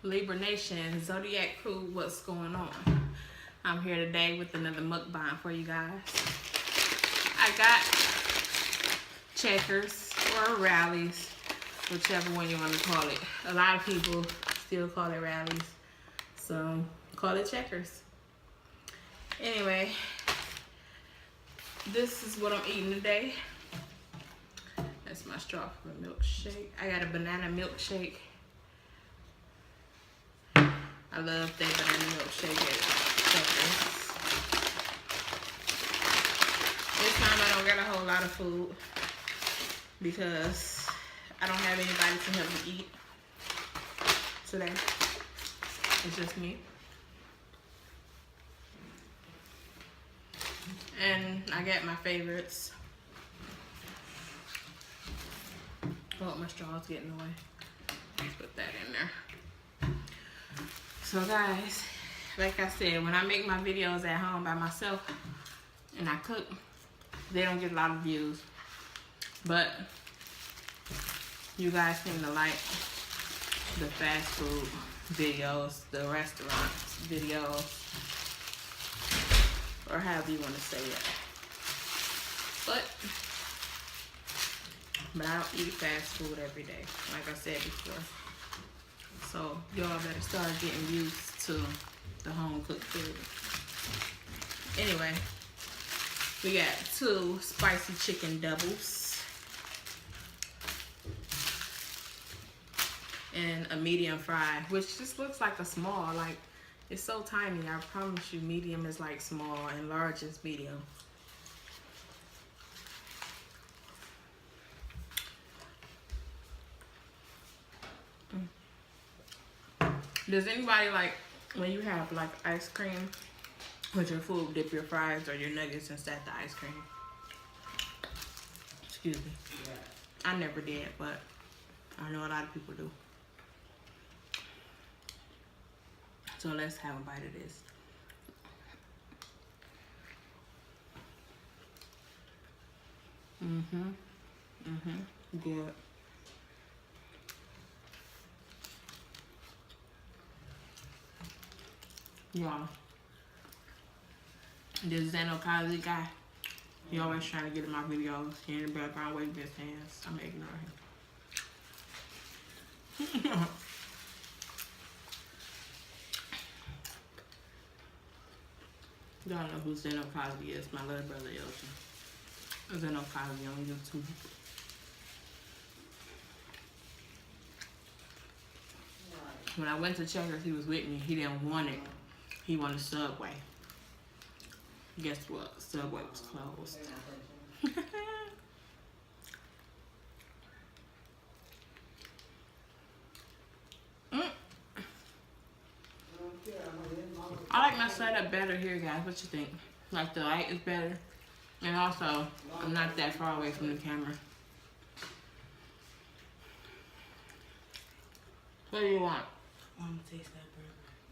Libra Nation, Zodiac Crew, what's going on? I'm here today with another mukbang for you guys. I got checkers or rallies, whichever one you want to call it. A lot of people still call it rallies, so call it checkers. Anyway, this is what I'm eating today. That's my strawberry milkshake. I got a banana milkshake. I love that banana milkshake at Checkers. This time I don't got a whole lot of food because I don't have anybody to help me eat today. It's just me. And I got my favorites. Oh, my straw's getting away. Let's put that in there. So guys, like I said, when I make my videos at home by myself and I cook, they don't get a lot of views. But you guys seem to like the fast food videos, the restaurants videos, or however you want to say it. But I don't eat fast food every day, like I said before. So y'all better start getting used to the home cooked food. Anyway, we got 2 spicy chicken doubles and a medium fry, which just looks like a small. Like, it's so tiny. I promise you, medium is like small and large is medium. Does anybody like when you have like ice cream with your food, dip your fries or your nuggets instead of the ice cream? Excuse me. Yeah. I never did, but I know a lot of people do. So let's have a bite of this. Good. Yeah. This Xenokazi guy, he always trying to get in my videos. He in the background waving his hands. I'm ignoring him. Y'all know who Xenokazi is. My little brother Yoshi. Xenokazi on YouTube. When I went to Checkers, he was with me. He didn't want it. He wanted Subway. Guess what? Subway was closed. I like my setup better here, guys. What you think? Like the light is better. And also, I'm not that far away from the camera. What do you want? I want to taste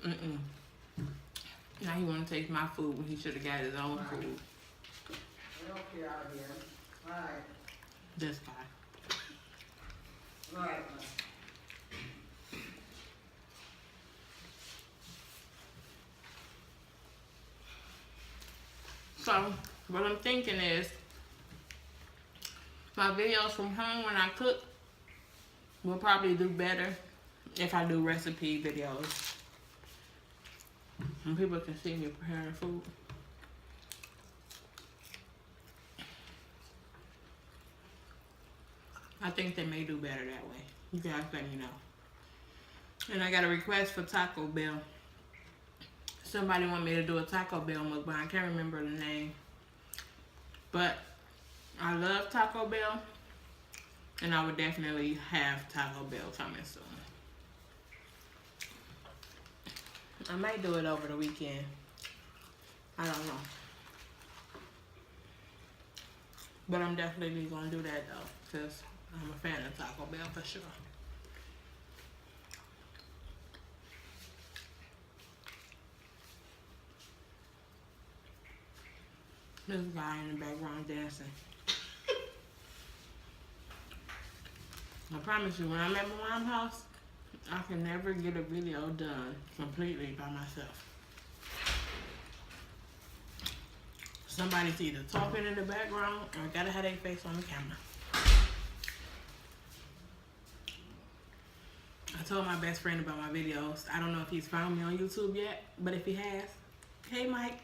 that burger. Now he want to taste my food when he should have got his own food. Alright. This guy. Alright. So, what I'm thinking is, my videos from home when I cook will probably do better if I do recipe videos. And people can see me preparing food. I think they may do better that way. You guys let me know. And I got a request for Taco Bell. Somebody want me to do a Taco Bell mukbang. I can't remember the name. But I love Taco Bell. And I would definitely have Taco Bell coming soon. I might do it over the weekend. I don't know. But I'm definitely going to do that though. Because I'm a fan of Taco Bell for sure. This guy in the background dancing. I promise you, when I'm at my mom's house, I can never get a video done completely by myself. Somebody's either talking in the background or gotta have their face on the camera. I told my best friend about my videos. I don't know if he's found me on YouTube yet, but if he has, hey Mike.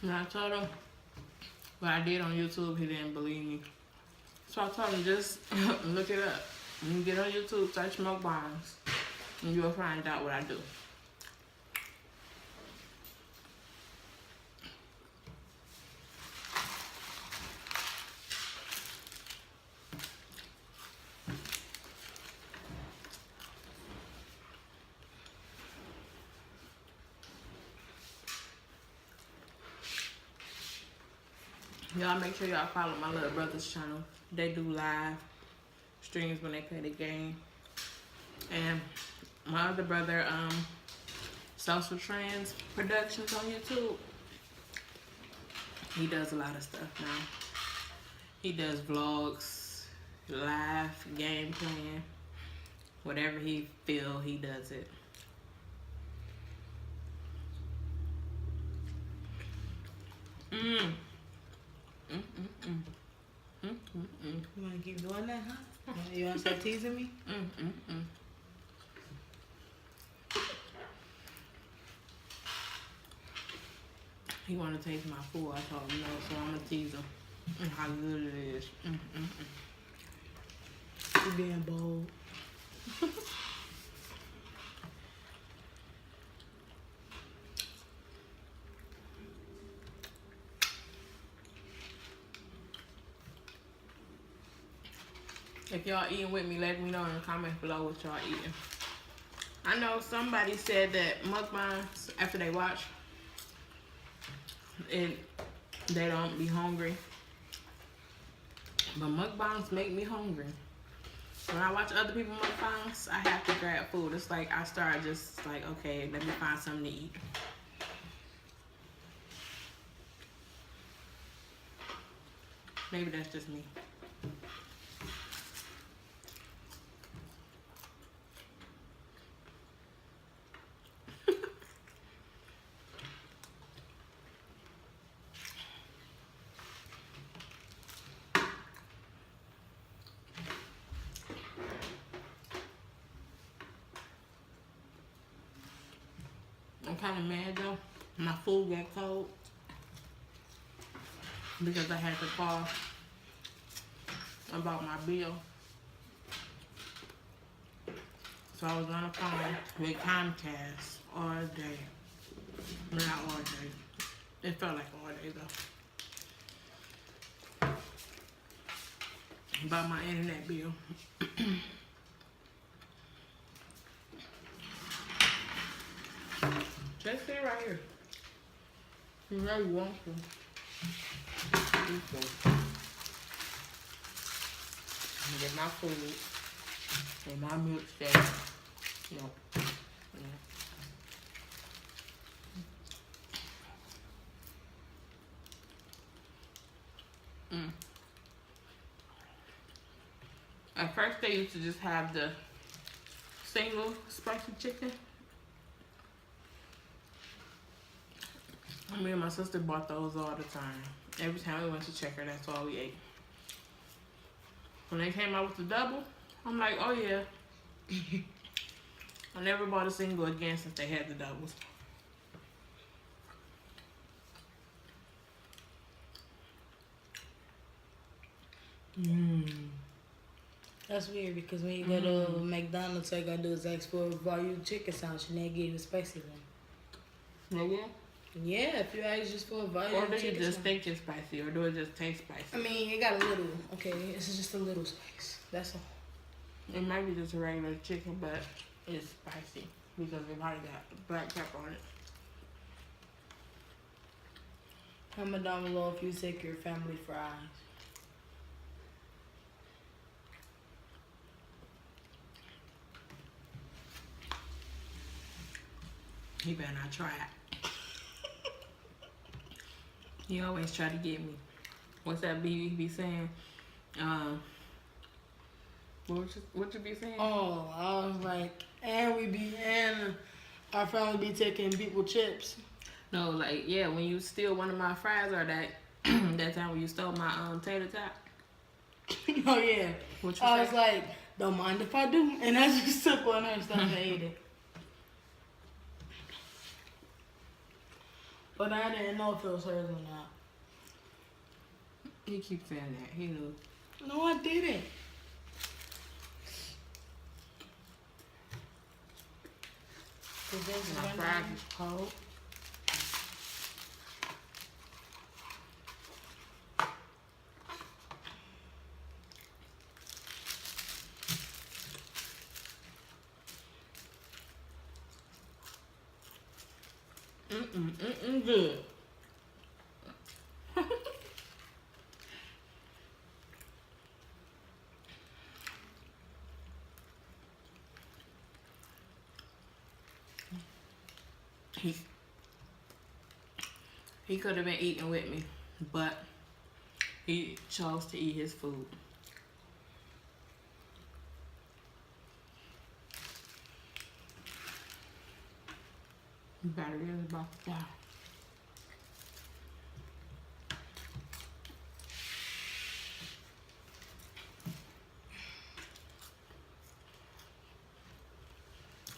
When I told him what I did on YouTube, he didn't believe me. So I told him, just look it up. You can get on YouTube, search Mukbangs, and you'll find out what I do. Y'all make sure y'all follow my little brother's channel. They do live streams when they play the game. And my other brother, Social Trends Productions on YouTube. He does a lot of stuff now. He does vlogs, live game playing. Whatever he feel, he does it. You want to keep doing that, huh? You want to start teasing me? He want to taste my food. I told him no, so I'm going to tease him how good it is. You being bold. If y'all eating with me, let me know in the comments below what y'all eating. I know somebody said that mukbangs, after they watch, they don't be hungry. But mukbangs make me hungry. When I watch other people mukbangs, I have to grab food. It's like I start just like, okay, let me find something to eat. Maybe that's just me. I'm kind of mad though. My food got cold because I had to call about my bill. So I was on the phone with Comcast all day. Not all day. It felt like all day though. About my internet bill. Just sit right here. You really want to. Get my food and my milkshake. No. At first they used to just have the single spicy chicken. Me and my sister bought those all the time. Every time we went to Checker, that's all we ate. When they came out with the double, I'm like, oh yeah. I never bought a single again since they had the doubles. That's weird because when you go to McDonald's, all you gotta do is ask for a volume chicken sandwich and they give you a spicy one. Yeah, yeah. Yeah, if you ask just for a volume Or do you chicken just sandwich. think it's spicy, or do it just taste spicy? I mean, it got a little, okay, it's just a little spice. That's all. It might be just a regular chicken, but it's spicy because it probably got black pepper on it. Comment down below if you take your family fries. He better not try it. He always try to get me. What's that be saying? What you be saying? Oh, I was like, and our family be taking people chips. No, like, yeah, when you steal one of my fries or that that time when you stole my tater tot. Oh yeah. What you I say? was like, don't mind if I do, and I just took one and started to eat it. But I didn't know if it was hers or not. He keeps saying that. He knew. No, I didn't. My fries is cold. Good. He could have been eating with me, but he chose to eat his food. Battery is about to die.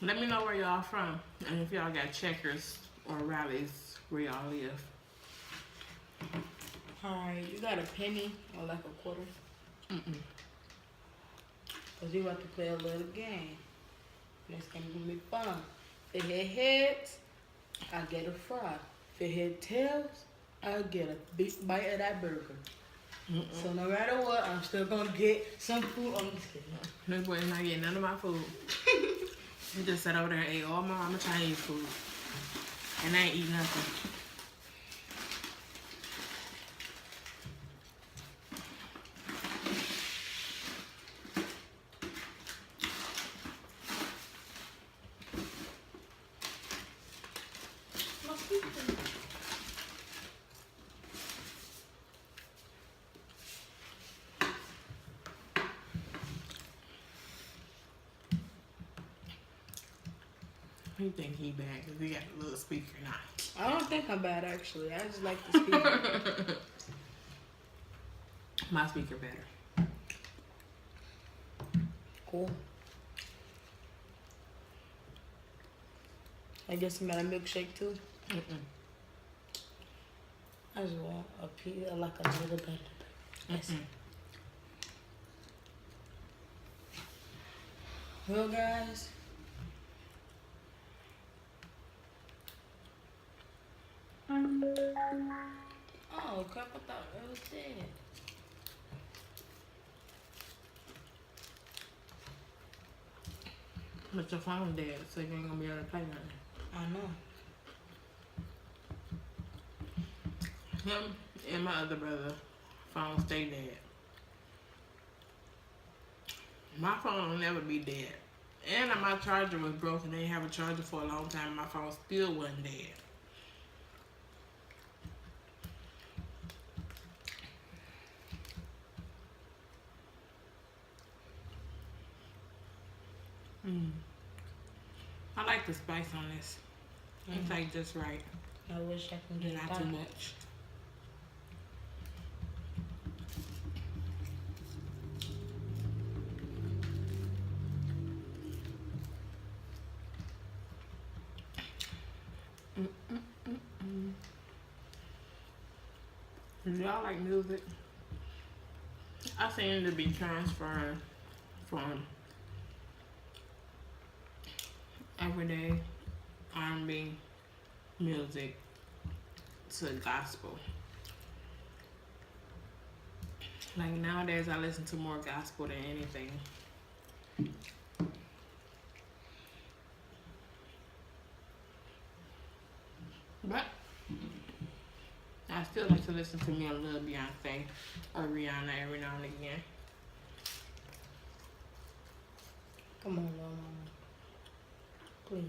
Let me know where y'all from, and if y'all got Checkers or Rallies where y'all live. Alright, you got a penny or like a quarter? Cause you about to play a little game. This game gonna be fun. If it hit heads, I get a fry. If it hit tails, I get a big bite of that burger. So no matter what, I'm still gonna get some food. I'm just kidding. This boy is not getting none of my food. He just sat over there and ate all my mama Chinese food. And I ain't eat nothing. He think he bad because he got a little speaker now. I don't think I'm bad actually. I just like the speaker. My speaker better. Cool. I guess you got a milkshake too. I just want a piece, like a little bit. Yes. Well, guys. Oh crap! I thought it was dead. But your phone dead, so you ain't gonna be able to play nothing. I know. Him and my other brother phone stay dead. My phone will never be dead. And my charger was broken. They didn't have a charger for a long time. My phone still wasn't dead. I like the spice on this. It's like just right. I wish I could get Not too much. Do y'all like music? I seem to be transferring from everyday R&B music to gospel. Like nowadays I listen to more gospel than anything. But I still like to listen to me a little Beyonce or Rihanna every now and again. Come on, little mama. Please.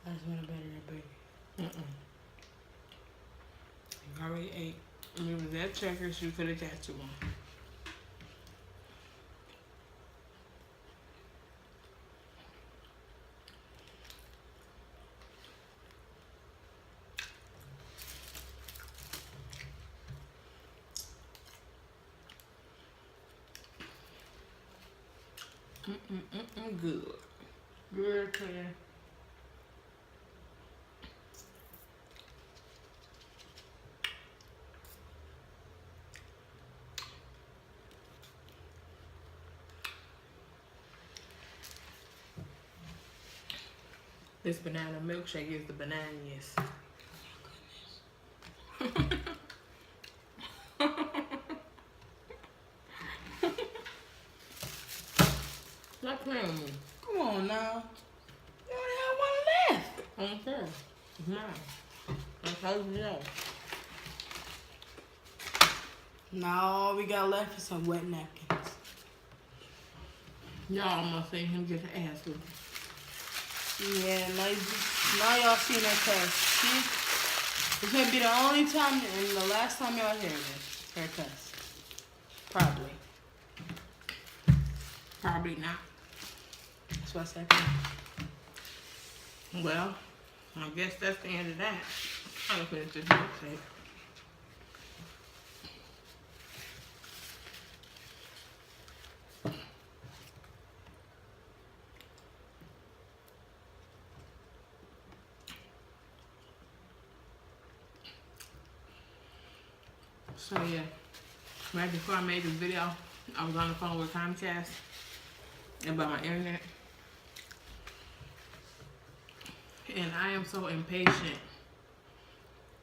I just want to better that burger. You already ate. If it was that Checkers, you could have got you one. Good. Good, Claire. This banana milkshake is the bananiest. Stop playing with me. Come on now. You only have one left. I don't care. It's mine. That's how you know. Now all we got left is some wet napkins. Y'all almost seen him get the ass with. Yeah, now y'all seen that test. See? This may be the only time and the last time y'all hear this. Her test. Probably. Probably not. That's what I said. Well, I guess that's the end of that. I'm gonna finish this milkshake. So yeah, right before I made this video, I was on the phone with Comcast about my internet. And I am so impatient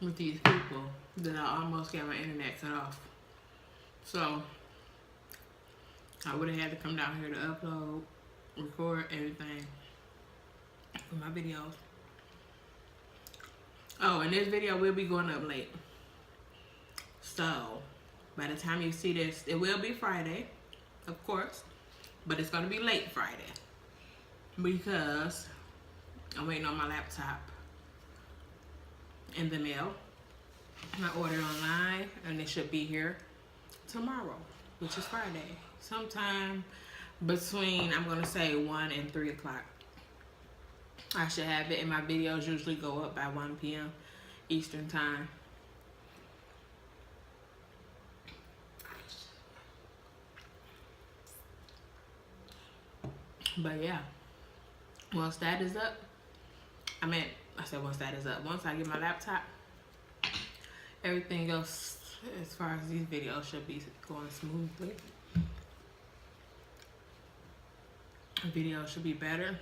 with these people that I almost got my internet cut off. So I would have had to come down here to upload, record everything for my videos. Oh, and this video will be going up late. So by the time you see this, it will be Friday, of course, but it's going to be late Friday because I'm waiting on my laptop in the mail. I ordered online and it should be here tomorrow, which is Friday. Sometime between, I'm going to say 1 and 3 o'clock. I should have it, and my videos usually go up by 1 p.m. Eastern time. But yeah, once that is up, once that is up, once I get my laptop, everything else as far as these videos should be going smoothly. The video should be better.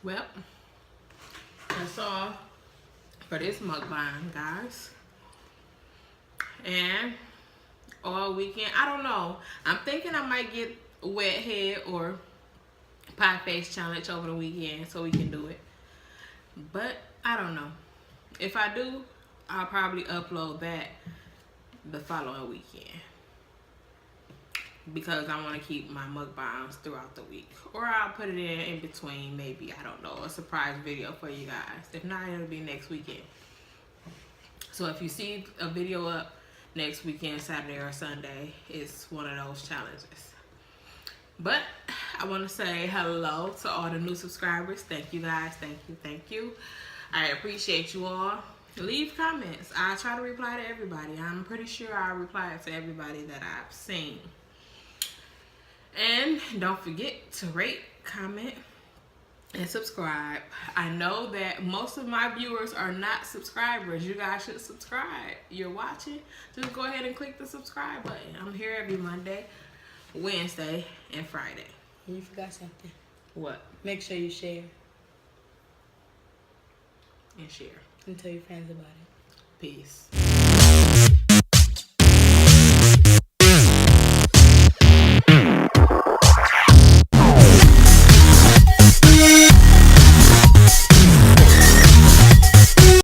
Well, that's all for this mukbang, guys. And all weekend, I don't know. I'm thinking I might get wet head or pie face challenge over the weekend so we can do it. But I don't know. If I do, I'll probably upload that the following weekend, because I want to keep my mukbangs throughout the week. Or I'll put it in between, maybe, I don't know, a surprise video for you guys. If not, it'll be next weekend. So if you see a video up next weekend, Saturday or Sunday, it's one of those challenges. But I want to say hello to all the new subscribers. Thank you guys. Thank you. Thank you. I appreciate you all. Leave comments. I try to reply to everybody. I'm pretty sure I reply to everybody that I've seen. And don't forget to rate, comment, and subscribe. I know that most of my viewers are not subscribers. You guys should subscribe. You're watching, just go ahead and click the subscribe button. I'm here every Monday, Wednesday, and Friday. You forgot something. What? Make sure you share And share. and tell your friends about it. Peace.